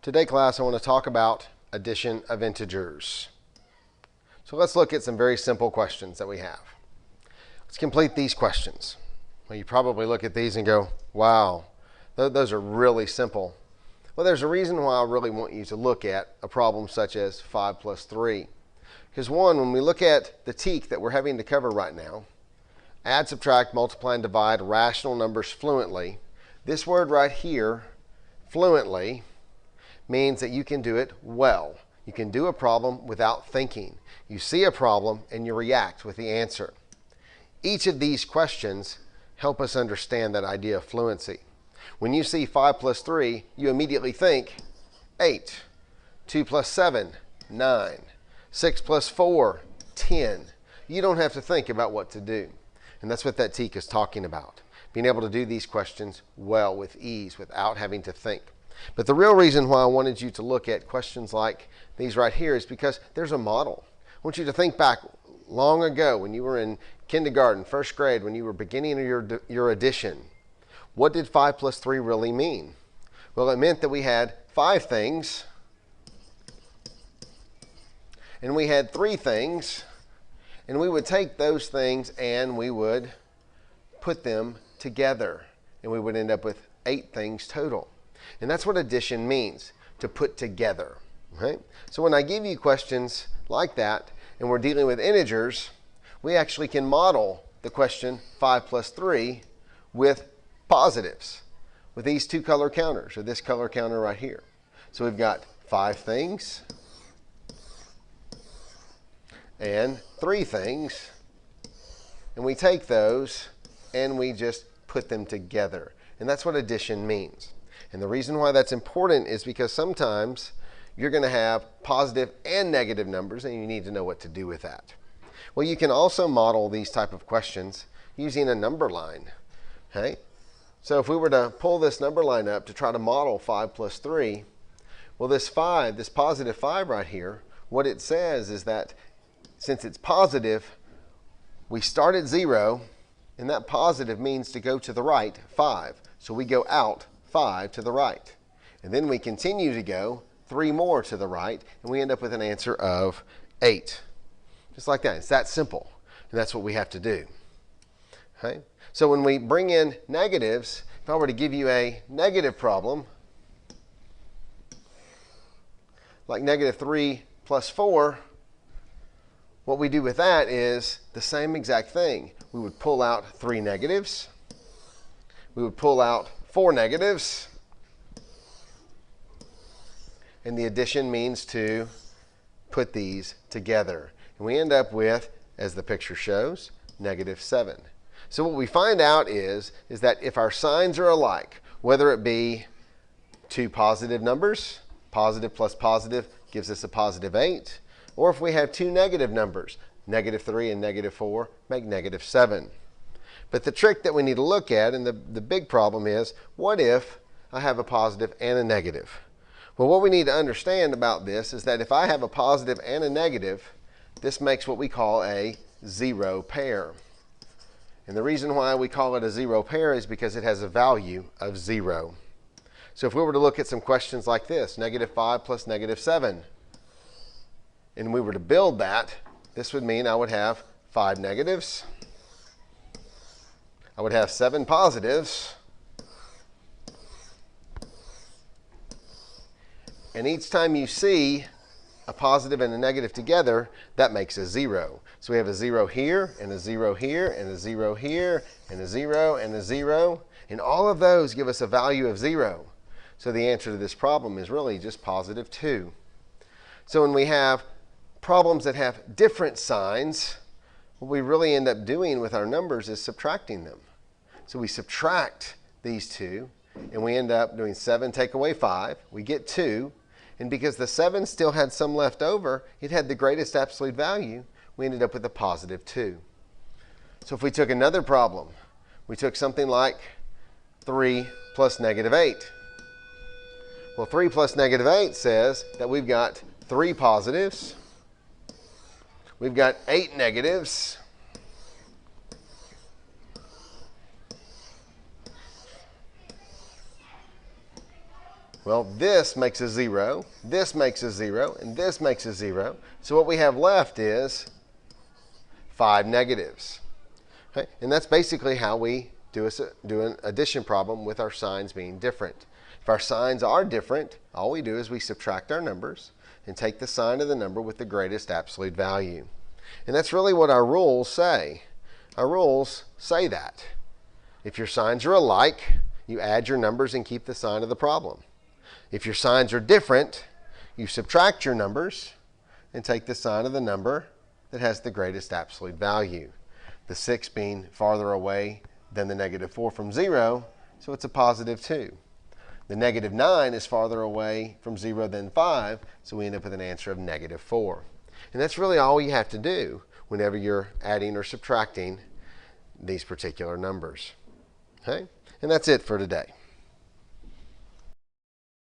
Today, class, I want to talk about addition of integers. So let's look at some very simple questions that we have. Let's complete these questions. Well, you probably look at these and go, wow, those are really simple. Well, there's a reason why I really want you to look at a problem such as 5 plus 3. Because one, when we look at the TEK that we're having to cover right now, add, subtract, multiply, and divide rational numbers fluently, this word right here, fluently, means that you can do it well. You can do a problem without thinking. You see a problem and you react with the answer. Each of these questions help us understand that idea of fluency. When you see 5 plus 3, you immediately think 8. 2 plus 7, 9. 6 plus 4, 10. You don't have to think about what to do. And that's what that TEK is talking about. Being able to do these questions well, with ease, without having to think. But the real reason why I wanted you to look at questions like these right here is because there's a model. I want you to think back long ago when you were in kindergarten, first grade, when you were beginning your addition. What did 5 plus 3 really mean? Well, it meant that we had 5 things, and we had 3 things, and we would take those things and we would put them together, and we would end up with 8 things total. And that's what addition means, to put together. Right? So when I give you questions like that, and we're dealing with integers, we actually can model the question 5 plus 3 with positives, with these 2 color counters, or this color counter right here. So we've got 5 things and 3 things, and we take those and we just put them together. And that's what addition means. And the reason why that's important is because sometimes you're going to have positive and negative numbers, and you need to know what to do with that. Well, you can also model these type of questions using a number line. Okay? So if we were to pull this number line up to try to model 5 plus 3, well, this 5, this positive 5 right here, what it says is that since it's positive, we start at 0, and that positive means to go to the right 5. So we go out 5 to the right. And then we continue to go 3 more to the right, and we end up with an answer of 8. Just like that. It's that simple. And that's what we have to do. Okay? So when we bring in negatives, if I were to give you a negative problem, like negative 3 plus 4, what we do with that is the same exact thing. We would pull out 3 negatives. We would pull out 4 negatives. And the addition means to put these together. And we end up with, as the picture shows, negative 7. So what we find out is that if our signs are alike, whether it be 2 positive numbers, positive plus positive gives us a positive 8, or if we have 2 negative numbers, negative 3 and negative 4 make negative 7. But the trick that we need to look at, and the big problem is, what if I have a positive and a negative? Well, what we need to understand about this is that if I have a positive and a negative, this makes what we call a 0 pair. And the reason why we call it a 0 pair is because it has a value of 0. So if we were to look at some questions like this, negative 5 plus negative 7, and we were to build that, this would mean I would have 5 negatives. I would have 7 positives. And each time you see a positive and a negative together, that makes a 0. So we have a 0 here, and a 0 here, and a 0 here, and a 0, and a 0. And all of those give us a value of 0. So the answer to this problem is really just positive 2. So when we have problems that have different signs, what we really end up doing with our numbers is subtracting them. So we subtract these 2, and we end up doing 7 take away 5. We get 2. And because the 7 still had some left over, it had the greatest absolute value, we ended up with a positive 2. So if we took another problem, we took something like 3 plus negative 8. Well, 3 plus negative 8 says that we've got 3 positives, we've got 8 negatives, Well, this makes a 0, this makes a 0, and this makes a 0. So what we have left is 5 negatives. Okay? And that's basically how we do an addition problem with our signs being different. If our signs are different, all we do is we subtract our numbers and take the sign of the number with the greatest absolute value. And that's really what our rules say. Our rules say that. If your signs are alike, you add your numbers and keep the sign of the problem. If your signs are different, you subtract your numbers and take the sign of the number that has the greatest absolute value. The 6 being farther away than the -4 from 0, so it's a +2. The -9 is farther away from 0 than 5, so we end up with an answer of -4. And that's really all you have to do whenever you're adding or subtracting these particular numbers. Okay? And that's it for today.